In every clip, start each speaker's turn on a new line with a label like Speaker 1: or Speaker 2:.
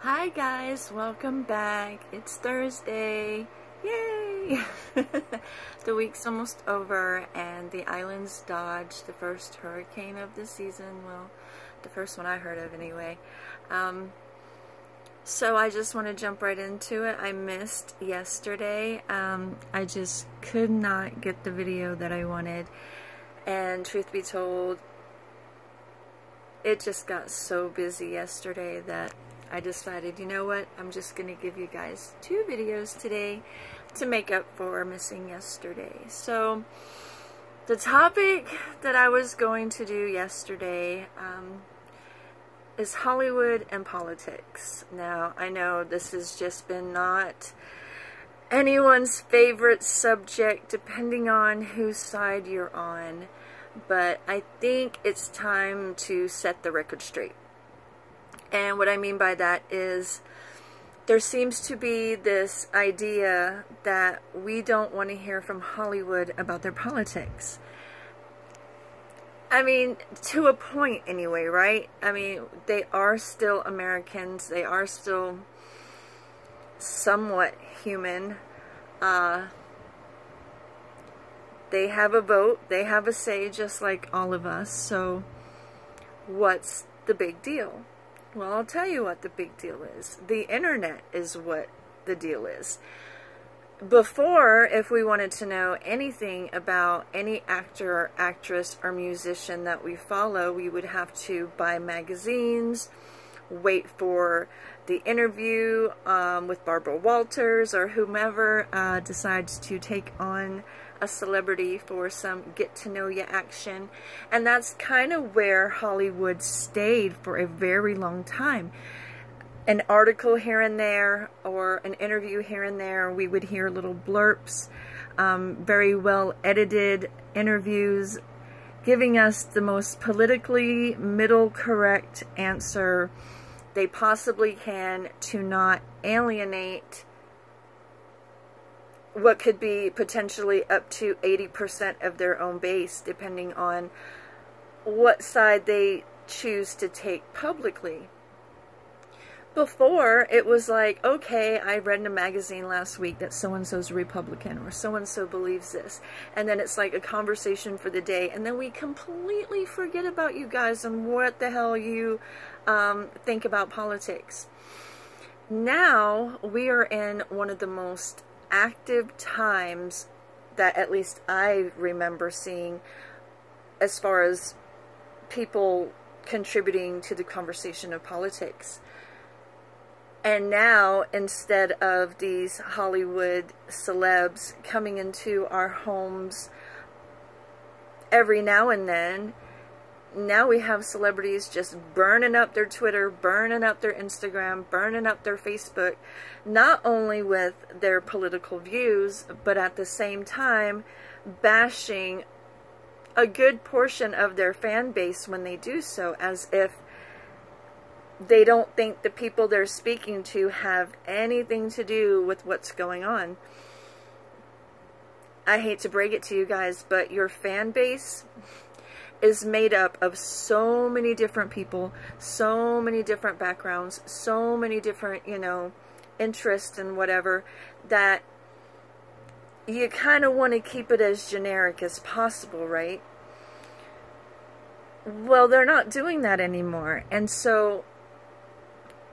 Speaker 1: Hi guys, welcome back. It's Thursday. Yay! The week's almost over and the islands dodged the first hurricane of the season. Well, the first one I heard of anyway. So I just want to jump right into it. I missed yesterday. I just could not get the video that I wanted. And truth be told, it just got so busy yesterday that I decided, you know what, I'm just going to give you guys 2 videos today to make up for missing yesterday. So, the topic that I was going to do yesterday is Hollywood and politics. Now, I know this has just been not anyone's favorite subject, depending on whose side you're on, but I think it's time to set the record straight. And what I mean by that is there seems to be this idea that we don't want to hear from Hollywood about their politics. I mean, to a point anyway, right? I mean, they are still Americans. They are still somewhat human. They have a vote. They have a say just like all of us. So what's the big deal? Well, I'll tell you what the big deal is. The internet is what the deal is. Before, if we wanted to know anything about any actor or actress or musician that we follow, we would have to buy magazines, wait for the interview with Barbara Walters or whomever decides to take on a celebrity for some get-to-know-you action. And that's kind of where Hollywood stayed for a very long time. An article here and there, or an interview here and there, we would hear little blurps, very well edited interviews, giving us the most politically middle correct answer they possibly can to not alienate what could be potentially up to 80% of their own base, depending on what side they choose to take publicly. Before, it was like, okay, I read in a magazine last week that so-and-so's a Republican, or so-and-so believes this. And then it's like a conversation for the day. And then we completely forget about you guys and what the hell you think about politics. Now, we are in one of the most active times that at least I remember seeing as far as people contributing to the conversation of politics. And now, instead of these Hollywood celebs coming into our homes every now and then, now we have celebrities just burning up their Twitter, burning up their Instagram, burning up their Facebook, not only with their political views, but at the same time bashing a good portion of their fan base when they do so, as if they don't think the people they're speaking to have anything to do with what's going on. I hate to break it to you guys, but your fan base is made up of so many different people, so many different backgrounds, so many different, you know, interests and whatever, that you kind of want to keep it as generic as possible, right? Well, they're not doing that anymore. And so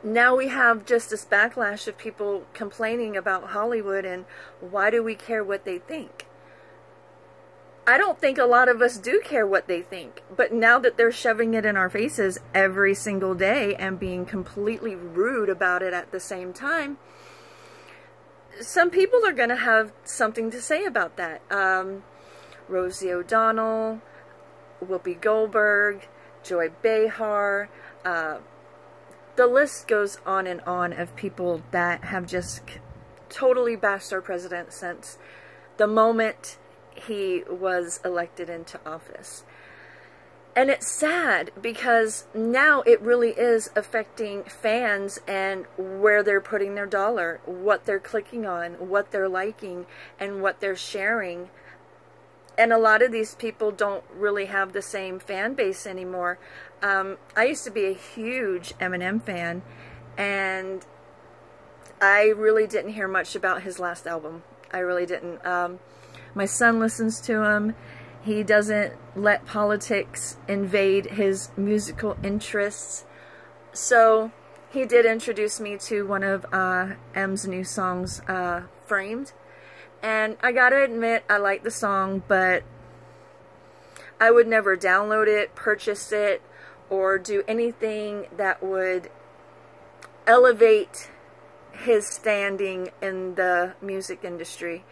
Speaker 1: now we have just this backlash of people complaining about Hollywood and why do we care what they think? I don't think a lot of us do care what they think, but now that they're shoving it in our faces every single day and being completely rude about it at the same time, some people are going to have something to say about that. Rosie O'Donnell, Whoopi Goldberg, Joy Behar, the list goes on and on of people that have just totally bashed our president since the moment he was elected into office. And it's sad because now it really is affecting fans and where they're putting their dollar, what they're clicking on, what they're liking, and what they're sharing. And a lot of these people don't really have the same fan base anymore. I used to be a huge Eminem fan, and I really didn't hear much about his last album. I really didn't. My son listens to him. He doesn't let politics invade his musical interests. So he did introduce me to one of M's new songs, Framed. And I gotta admit, I like the song, but I would never download it, purchase it, or do anything that would elevate his standing in the music industry,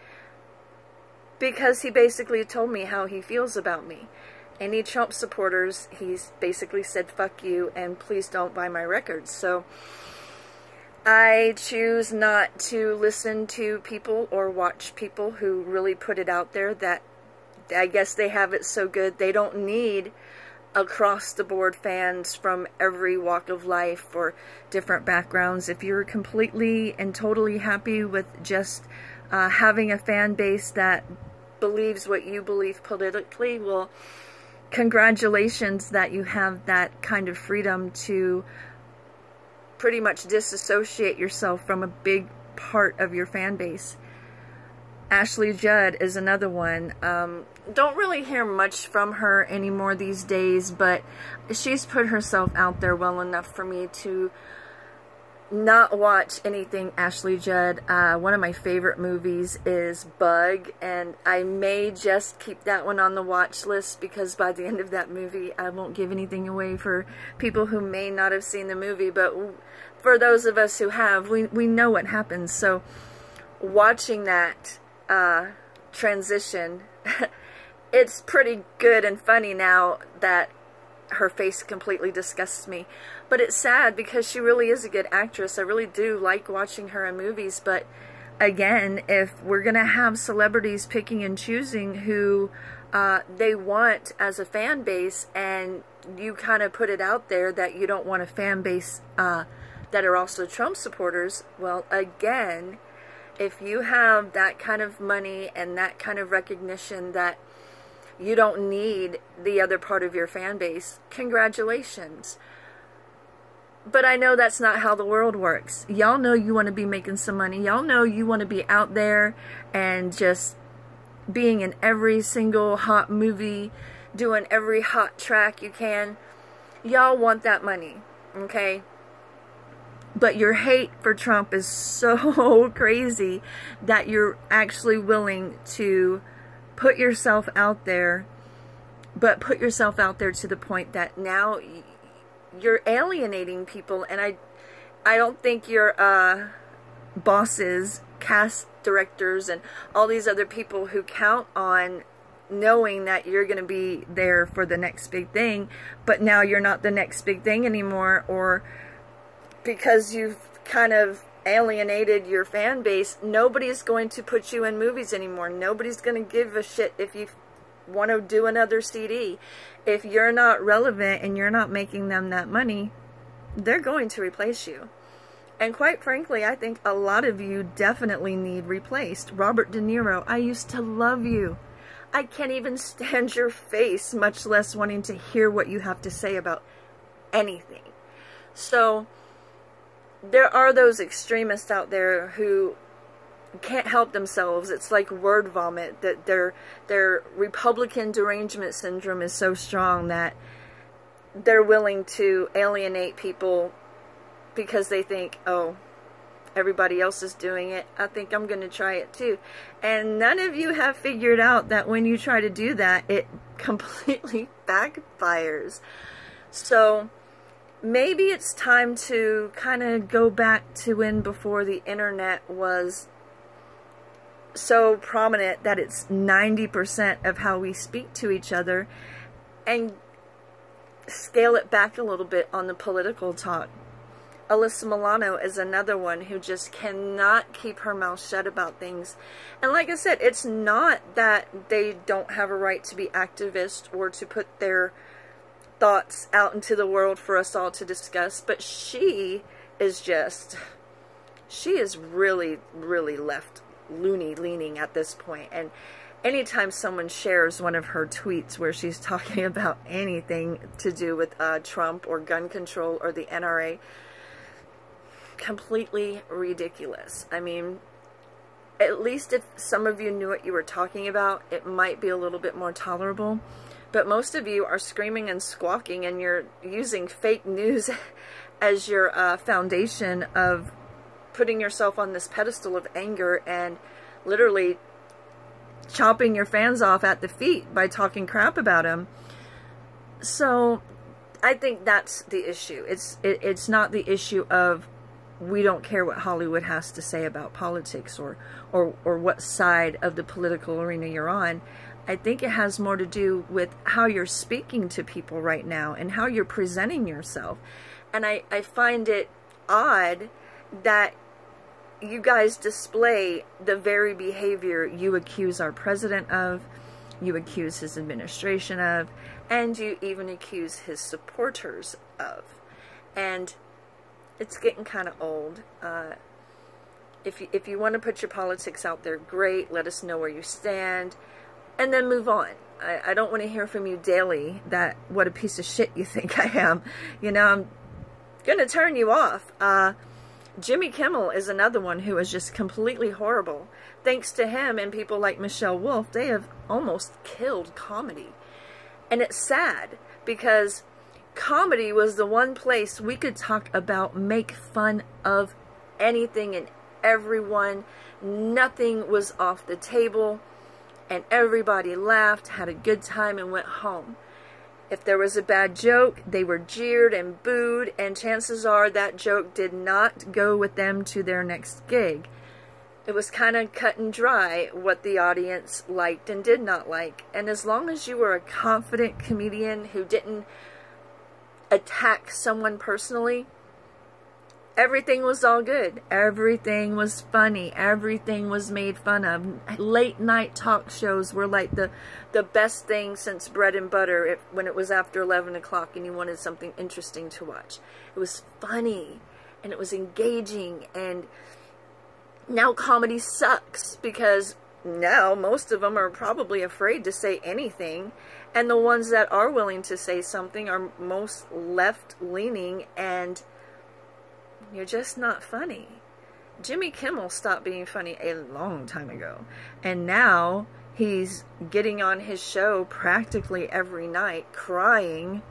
Speaker 1: because he basically told me how he feels about me. Any Trump supporters, he's basically said, fuck you, and please don't buy my records. So I choose not to listen to people or watch people who really put it out there that I guess they have it so good they don't need across-the-board fans from every walk of life or different backgrounds. If you're completely and totally happy with just having a fan base that believes what you believe politically, well, congratulations that you have that kind of freedom to pretty much disassociate yourself from a big part of your fan base. Ashley Judd is another one. Don't really hear much from her anymore these days, but she's put herself out there well enough for me to not watch anything Ashley Judd. One of my favorite movies is Bug, and I may just keep that one on the watch list, because by the end of that movie, I won't give anything away for people who may not have seen the movie, but for those of us who have, we know what happens. So watching that transition, it's pretty good and funny now that her face completely disgusts me. But it's sad because she really is a good actress. I really do like watching her in movies. But again, if we're going to have celebrities picking and choosing who they want as a fan base, and you kind of put it out there that you don't want a fan base that are also Trump supporters, well, again, if you have that kind of money and that kind of recognition that you don't need the other part of your fan base, congratulations. But I know that's not how the world works. Y'all know you want to be making some money. Y'all know you want to be out there and just being in every single hot movie, doing every hot track you can. Y'all want that money, okay? But your hate for Trump is so crazy that you're actually willing to put yourself out there, but put yourself out there to the point that now you're alienating people. And I don't think your bosses, cast directors, and all these other people who count on knowing that you're going to be there for the next big thing, but now you're not the next big thing anymore, or because you've kind of alienated your fan base, nobody's going to put you in movies anymore. Nobody's going to give a shit if you want to do another CD. If you're not relevant and you're not making them that money, they're going to replace you. And quite frankly, I think a lot of you definitely need replaced. Robert De Niro, I used to love you. I can't even stand your face, much less wanting to hear what you have to say about anything. So there are those extremists out there who can't help themselves. It's like word vomit, that their Republican derangement syndrome is so strong that they're willing to alienate people because they think, oh, everybody else is doing it, I think I'm going to try it too. And none of you have figured out that when you try to do that, it completely backfires. So maybe it's time to kind of go back to when before the internet was so prominent that it's 90% of how we speak to each other, and scale it back a little bit on the political talk. Alyssa Milano is another one who just cannot keep her mouth shut about things. And like I said, it's not that they don't have a right to be activists or to put their thoughts out into the world for us all to discuss, but she is really, really left loony leaning at this point. And anytime someone shares one of her tweets where she's talking about anything to do with Trump or gun control or the NRA, completely ridiculous. I mean, at least if some of you knew what you were talking about, it might be a little bit more tolerable. But most of you are screaming and squawking, and you're using fake news as your foundation of putting yourself on this pedestal of anger and literally chopping your fans off at the feet by talking crap about them. So I think that's the issue. It's not the issue of we don't care what Hollywood has to say about politics or what side of the political arena you're on. I think it has more to do with how you're speaking to people right now and how you're presenting yourself. And I find it odd that you guys display the very behavior you accuse our president of, you accuse his administration of, and you even accuse his supporters of. And it's getting kind of old. If you want to put your politics out there, great. Let us know where you stand. And then move on. I don't want to hear from you daily that what a piece of shit you think I am. You know, I'm going to turn you off. Jimmy Kimmel is another one who is just completely horrible. Thanks to him and people like Michelle Wolf, they have almost killed comedy. And it's sad because comedy was the one place we could talk about, make fun of anything and everyone. Nothing was off the table. And everybody laughed, had a good time, and went home. If there was a bad joke, they were jeered and booed, and chances are that joke did not go with them to their next gig. It was kind of cut and dry what the audience liked and did not like. And as long as you were a confident comedian who didn't attack someone personally, everything was all good. Everything was funny. Everything was made fun of. Late night talk shows were like the best thing since bread and butter when it was after 11 o'clock and you wanted something interesting to watch. It was funny and it was engaging, and now comedy sucks because now most of them are probably afraid to say anything, and the ones that are willing to say something are most left-leaning, and you're just not funny. Jimmy Kimmel stopped being funny a long time ago. And now he's getting on his show practically every night crying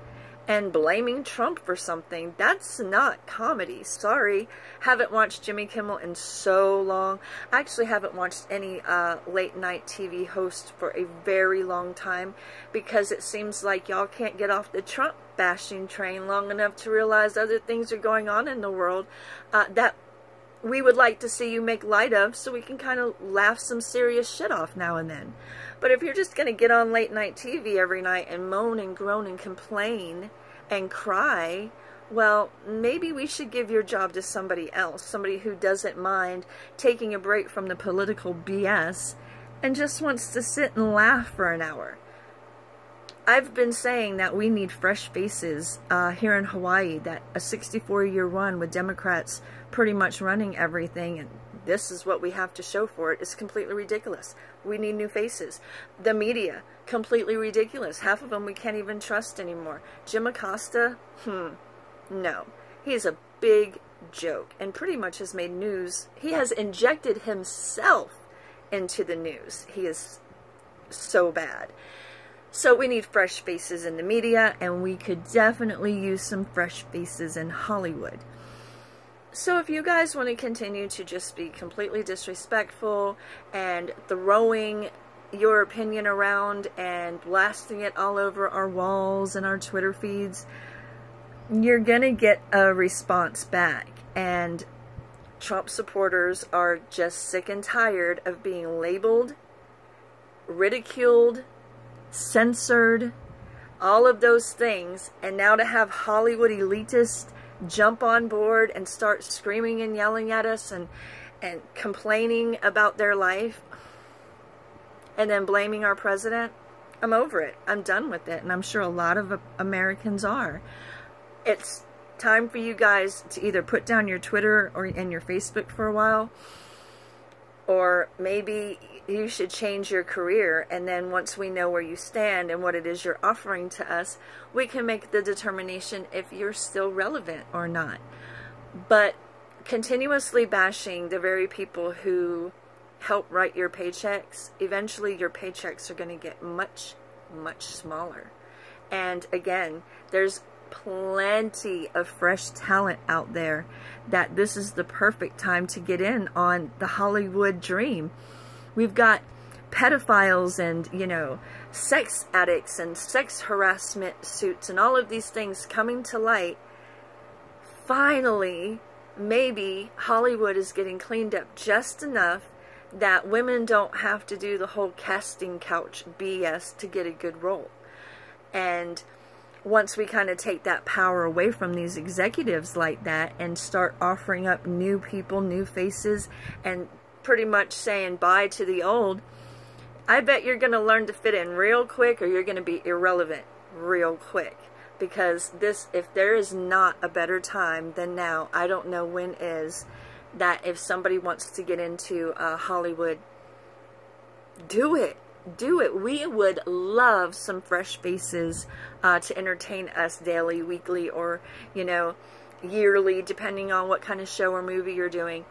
Speaker 1: and blaming Trump for something. That's not comedy. Sorry. Haven't watched Jimmy Kimmel in so long. I actually haven't watched any late night TV host for a very long time because it seems like y'all can't get off the Trump bashing train long enough to realize other things are going on in the world that we would like to see you make light of, so we can kind of laugh some serious shit off now and then. But if you're just going to get on late night TV every night and moan and groan and complain and cry, well, maybe we should give your job to somebody else, somebody who doesn't mind taking a break from the political BS and just wants to sit and laugh for an hour. I've been saying that we need fresh faces here in Hawaii, that a 64-year run with Democrats pretty much running everything, and this is what we have to show for it, is completely ridiculous. We need new faces. The media, completely ridiculous. Half of them we can't even trust anymore. Jim Acosta, no. He's a big joke and pretty much has made news. He has injected himself into the news. He is so bad. So we need fresh faces in the media, and we could definitely use some fresh faces in Hollywood. So if you guys want to continue to just be completely disrespectful and throwing your opinion around and blasting it all over our walls and our Twitter feeds, you're going to get a response back. And Trump supporters are just sick and tired of being labeled, ridiculed, censored, all of those things, and now to have Hollywood elitists jump on board and start screaming and yelling at us and complaining about their life and then blaming our president, I'm over it. I'm done with it, and I'm sure a lot of Americans are. It's time for you guys to either put down your Twitter and your Facebook for a while, or maybe you should change your career, and then once we know where you stand and what it is you're offering to us, we can make the determination if you're still relevant or not. But continuously bashing the very people who help write your paychecks, eventually your paychecks are going to get much, much smaller. And again, there's plenty of fresh talent out there that this is the perfect time to get in on the Hollywood dream. We've got pedophiles and, you know, sex addicts and sex harassment suits and all of these things coming to light. Finally, maybe Hollywood is getting cleaned up just enough that women don't have to do the whole casting couch BS to get a good role. And once we kind of take that power away from these executives like that and start offering up new people, new faces, and pretty much saying bye to the old, I bet you're going to learn to fit in real quick, or you're going to be irrelevant real quick. Because this, if there is not a better time than now, I don't know when is, that if somebody wants to get into Hollywood, do it. Do it. We would love some fresh faces to entertain us daily, weekly, or, you know, yearly, depending on what kind of show or movie you're doing.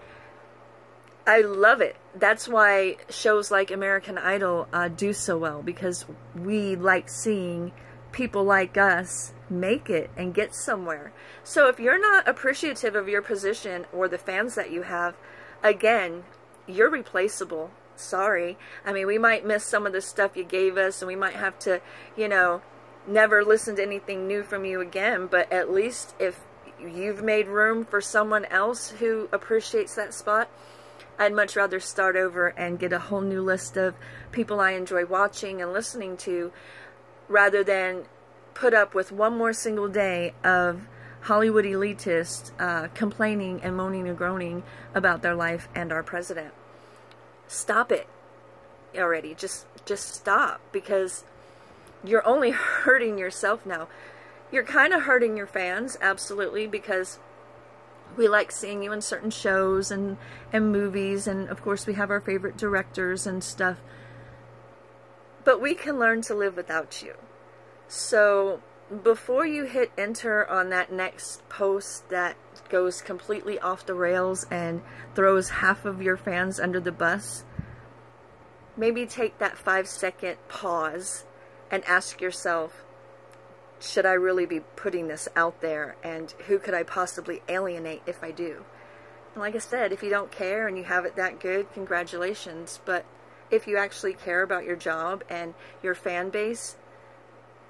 Speaker 1: I love it. That's why shows like American Idol do so well, because we like seeing people like us make it and get somewhere. So if you're not appreciative of your position or the fans that you have, again, you're replaceable. Sorry. I mean, we might miss some of the stuff you gave us, and we might have to, you know, never listen to anything new from you again, but at least if you've made room for someone else who appreciates that spot, I'd much rather start over and get a whole new list of people I enjoy watching and listening to, rather than put up with one more single day of Hollywood elitists complaining and moaning and groaning about their life and our president. Stop it already. Just stop, because you're only hurting yourself now. You're kind of hurting your fans, absolutely, because we like seeing you in certain shows and movies, and of course we have our favorite directors and stuff. But we can learn to live without you. So before you hit enter on that next post that goes completely off the rails and throws half of your fans under the bus, maybe take that 5-second pause and ask yourself, should I really be putting this out there, and who could I possibly alienate if I do? And like I said, if you don't care and you have it that good, congratulations. But if you actually care about your job and your fan base,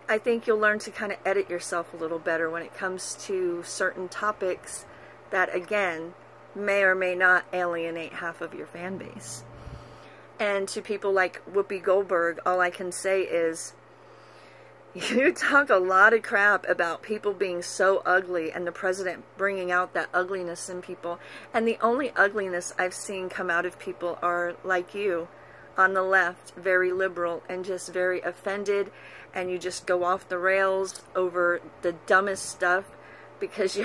Speaker 1: I think you'll learn to kind of edit yourself a little better when it comes to certain topics that, again, may or may not alienate half of your fan base. And to people like Whoopi Goldberg, all I can say is, you talk a lot of crap about people being so ugly and the president bringing out that ugliness in people. And the only ugliness I've seen come out of people are like you on the left, very liberal and just very offended. And you just go off the rails over the dumbest stuff because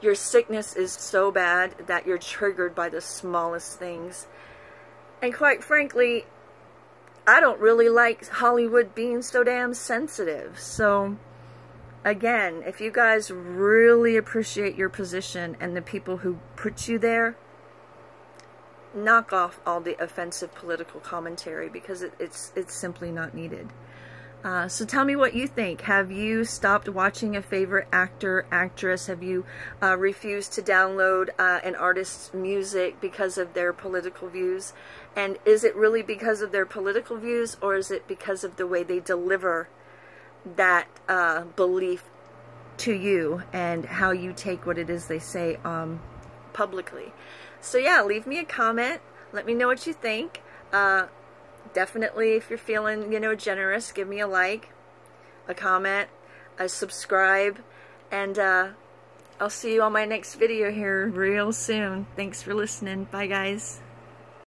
Speaker 1: your sickness is so bad that you're triggered by the smallest things. And quite frankly, I don't really like Hollywood being so damn sensitive. So, again, if you guys really appreciate your position and the people who put you there, knock off all the offensive political commentary, because it's simply not needed. So tell me what you think. Have you stopped watching a favorite actor, actress? Have you refused to download an artist's music because of their political views? And is it really because of their political views, or is it because of the way they deliver that belief to you and how you take what it is they say publicly? So yeah, leave me a comment. Let me know what you think. Definitely, if you're feeling, you know, generous, give me a like, a comment, a subscribe, and I'll see you on my next video here real soon. Thanks for listening. Bye, guys.